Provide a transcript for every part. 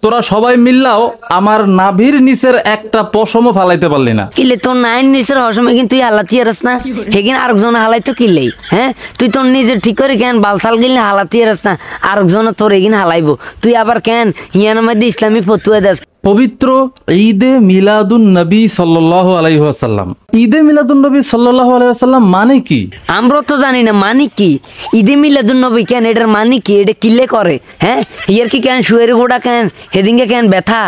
তোরা সবাই মিললাও আমার নাভির নিচের একটা পশমও ফালাইতে পারলি না। কিলে তোর নাইন নিচের হসমে কিন্তু তুই হালাতি আরস না, হেগিন আরেকজন হালাইতো কিলেই। হ্যাঁ তুই তোর নিজের ঠিক করে কেন বালসাল গিলে হালাতি আরস না, আরেকজন তোর এগিন হালাইবো। তুই আবার কেন হিয়ানোর মধ্যে ইসলামী ফতুয়া দেস। পবিত্র ঈদে মিলাদুন নবী সাল্লাল্লাহু আলাইহি ওয়াসাল্লাম, ঈদে মিলাদুন নবী সাল্লাল্লাহু আলাইহি ওয়াসাল্লাম মানে কি? আমরা তো জানি না মানে কি ঈদে মিলাদুন নবী কেন, এটার মানে কি, এটা কিলে করে? হ্যাঁ ইয়ার কি কেন শুয়ের ঘোড়া কেন হেদিনকে কেন ব্যথা?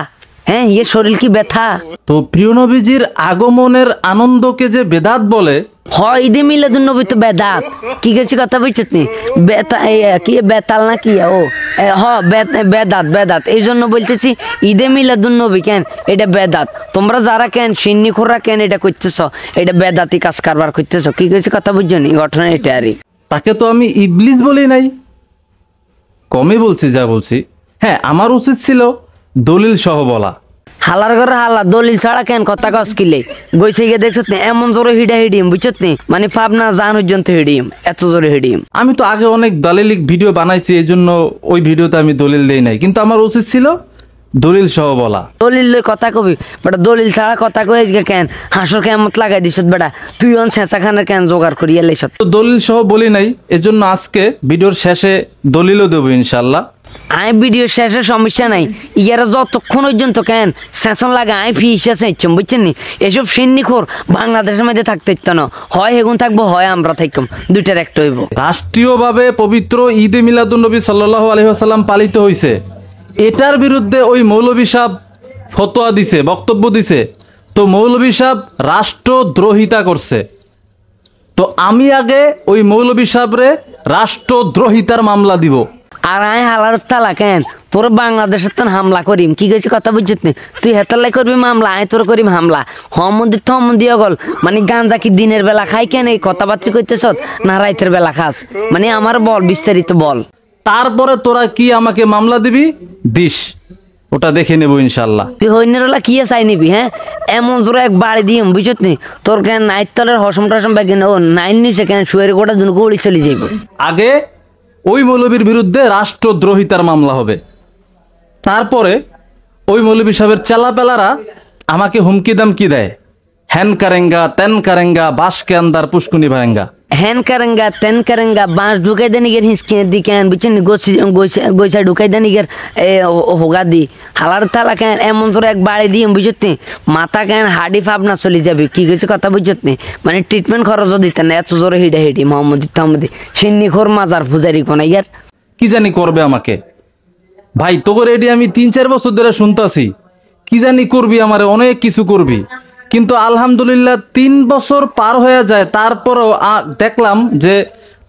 হ্যাঁ ইয়ের শরীর কি ব্যথা? তো প্রিয় নবীজির আগমনের আনন্দকে যে বেদাত বলে, হয় ঈদে মিলাদুন নবী তো বেদাত। কি গেছি কথা বুঝছিস নি? কি বেতাল না কি ও বেদাত বেদাত। এই জন্য বলতেছি ঈদে মিলাদুন নবী কেন এটা বেদাত। তোমরা যারা কেন সিন্নি খোররা কেন এটা করতেছ, এটা বেদাতি কাজ কারবার করতেছ। কি গেছি কথা বুঝছো নি? ঘটনা এটা আরই। তাকে তো আমি ইবলিস বলি নাই, কমই বলছি যা বলছি। হ্যাঁ আমার উচিত ছিল দলিল সহ বলা। হালার ঘরে হালা দলিল ছাড়া কেন কথা কস কিলে গইছে গিয়ে দেখছত নি এমন জোরে হিডা হিডিম বুঝছত নি, মানে পাবনা জান পর্যন্ত হিডিম, এত জোরে হিডিম। আমি তো আগে অনেক দালিলিক ভিডিও বানাইছি, এই জন্য ওই ভিডিওতে আমি দলিল দেই নাই, কিন্তু আমার উচিত ছিল দলিল সহ বলা। দলিল লই কথা কবি বেটা, দলিল ছাড়া কথা কই কেন হাসর কেমত লাগাই দিছত বেটা। তুই অন ছেঁচা খানের কেন জোগাড় করিয়া লাইছত। তো দলিল সহ বলি নাই, এজন্য আজকে ভিডিওর শেষে দলিলও দেবো ইনশাল্লাহ। আই ভিডিও শেষে সমস্যা নাই, ইয়ারা যতক্ষণ পর্যন্ত কেন সেশন লাগে আই ফি হিসেবে ইচ্ছম বুঝছেন নি। এসব সিন্নিখোর বাংলাদেশের মধ্যে থাকতে ইচ্ছা না, হয় হেগুন থাকবো হয় আমরা থাকতাম, দুইটার একটা হইব। রাষ্ট্রীয়ভাবে পবিত্র ঈদে মিলাদুন নবী সাল্লাল্লাহু আলাইহি ওয়াসাল্লাম পালিত হয়েছে, এটার বিরুদ্ধে ওই মৌলভী সাহেব ফতোয়া দিছে, বক্তব্য দিছে। তো মৌলভী সাহেব রাষ্ট্রদ্রোহিতা করছে। তো আমি আগে ওই মৌলভী সাহেবরে রাষ্ট্রদ্রোহিতার মামলা দিব। আর আয় হালার তালা কেন তোর বাংলাদেশের তো হামলা করিম। কি গেছি কথা বুঝছিস নি? তুই হেতালাই করবি মামলা, আয় তোর করিম হামলা। হমন্দির থমন্দিও গল মানে গাঁজা কি দিনের বেলা খাই কেন এই কথাবার্তা করতেছ না রাইতের বেলা খাস? মানে আমার বল বিস্তারিত বল। তারপরে তোরা কি আমাকে মামলা দিবি দিস, ওটা দেখে নেবো ইনশাল্লাহ। তুই হইনেরলা কি চাই নিবি? হ্যাঁ এমন জোরে এক বাড়ি দিম বুঝত নি তোর কেন নাইট তলের হসম টসম ব্যাগ ও নাইন নিচে কেন শুয়ের গোটা দুন গড়ি চলে যাইব। আগে ওই মৌলবীর বিরুদ্ধে রাষ্ট্রদ্রোহিতার মামলা হবে, তারপরে ওই মৌলবী সাহেবের চেলাপেলারা আমাকে হুমকি দামকি দেয়, হ্যান কারেঙ্গা তেন কারেঙ্গা বাস কে আন্দার পুষ্কুনি ভাঙ্গা। হ্যান কারেঙ্গা তেন কারেঙ্গা বাঁশ ঢুকাই দেন গের হিসকিয়ে দি কেন বুঝছেন গোসা ঢুকাই দেন গের হোগা দি হালার তালা কেন এমন জোরে এক বাড়ি দিয়ে বুঝত নি মাথা কেন হাডি ফাবনা চলে যাবে। কি গেছে কথা বুঝত নি? মানে ট্রিটমেন্ট খরচও দিতেন না, এত জোরে হিডা হিডি মোহাম্মদ ইতামদি সিন্নি খোর মাজার পূজারি কোন ইয়ার কি জানি করবে আমাকে। ভাই তোকে রেডি আমি 3-4 বছর ধরে শুনতাছি, কি জানি করবি আমারে, অনেক কিছু করবি, কিন্তু আলহামদুলিল্লাহ 3 বছর পার হয়ে যায়, তারপরও দেখলাম যে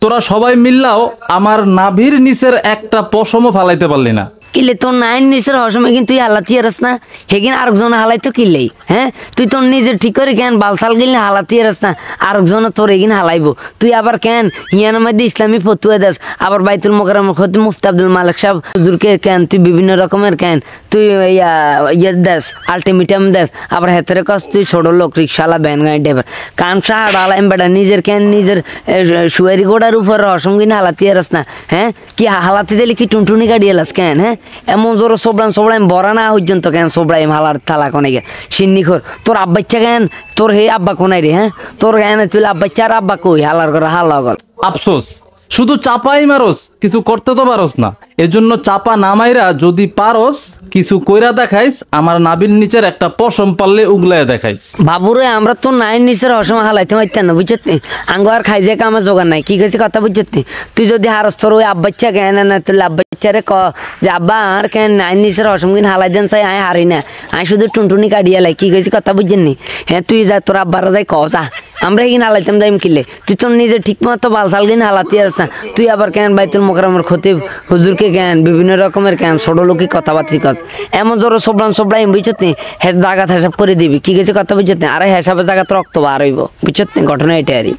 তোরা সবাই মিললাও আমার নাভির নিচের একটা পশমও ফালাইতে পারলি না। কিলে তোর নাইন নিচের হসমে কিন্তু তুই হালাতি আরস না, হেগিন আরেকজন হালাইতো কিলেই। হ্যাঁ তুই তোর নিজের ঠিক করে কেন বালসাল গিলে হালাতি আরস না, আরেকজন তোর এগিন হালাইবো। তুই আবার কেন হিয়ানোর মধ্যে ইসলামী ফতুয়া দেস, আবার বাইতুল মোকাররমের খতিব মুফতি আব্দুল মালিক সাহেব হুজুরকে কেন তুই বিভিন্ন রকমের কেন তুই ইয়ে দেস আলটিমেটাম দেস, আবার হেতরে কস তুই ছোট লোক রিক্সাওয়ালা ব্যান গাড়ি ড্রাইভার কান সাহাড়ালাম বেটা নিজের কেন নিজের শুয়ারি গোড়ার উপর হসম কিনে হালাতি আরস না। হ্যাঁ কি হালাতি দিলে কি টুনটুনি গাড়ি এলাস কেন? হ্যাঁ এমন জোর সোবড়াম বড়া না পর্যন্ত কেন সোবড়াইম হালার তালা কোনে গে সিন্নিখোর। তোর আব্বাচ্চা কেন তোর হে আব্বা কোনাই রে? হ্যাঁ তোর কেন তুই আব্বাচ্চা আর আব্বা কই হালার করে হালা গল। আফসোস শুধু চাপাই মারস, কিছু করতে তো পারস না। এজন্য চাপা নামাইরা যদি পারস কিছু কইরা দেখাইস, আমার নাবির নিচের একটা পশম পারলে উগলায় দেখাইস। বাবুরে আমরা তো নাইন নিচের হসম হালাইতে পারতেন না বুঝত নি, আঙ্গ আর খাই যে আমার জোগাড় নাই। কি গেছে কথা বুঝত নি? তুই যদি হারস তোর ওই আব্বাচ্চা কেন না তুই আব্বাচ্চারে ক যে আব্বা আর কেন নাইন নিচের হসম কিন হালাই দেন চাই আয় হারি না, আয় শুধু টুনটুনি কাটিয়ে লাই। কি গেছে কথা বুঝছেন নি? হ্যাঁ তুই যা তোর আব্বারা যাই কথা আমরা এগিন হালাইতাম যাইম কিলে, তুই তোর নিজে ঠিক মতো বালসাল কিন হালাতি আর তুই আবার কেন বাইতুল মোকাররমের খতিব হুজুরকে কেন বিভিন্ন রকমের কেন ছোট লোকই কথাবার্তি কস এমন জোর সোবড়াম বুঝত নি। হ্যাঁ জায়গা হিসাব করে দিবি। কি গেছে কথা বুঝত নি? আরে হিসাবে জায়গা তো রক্ত বার হইব বুঝত নি। ঘটনা এটা আরই।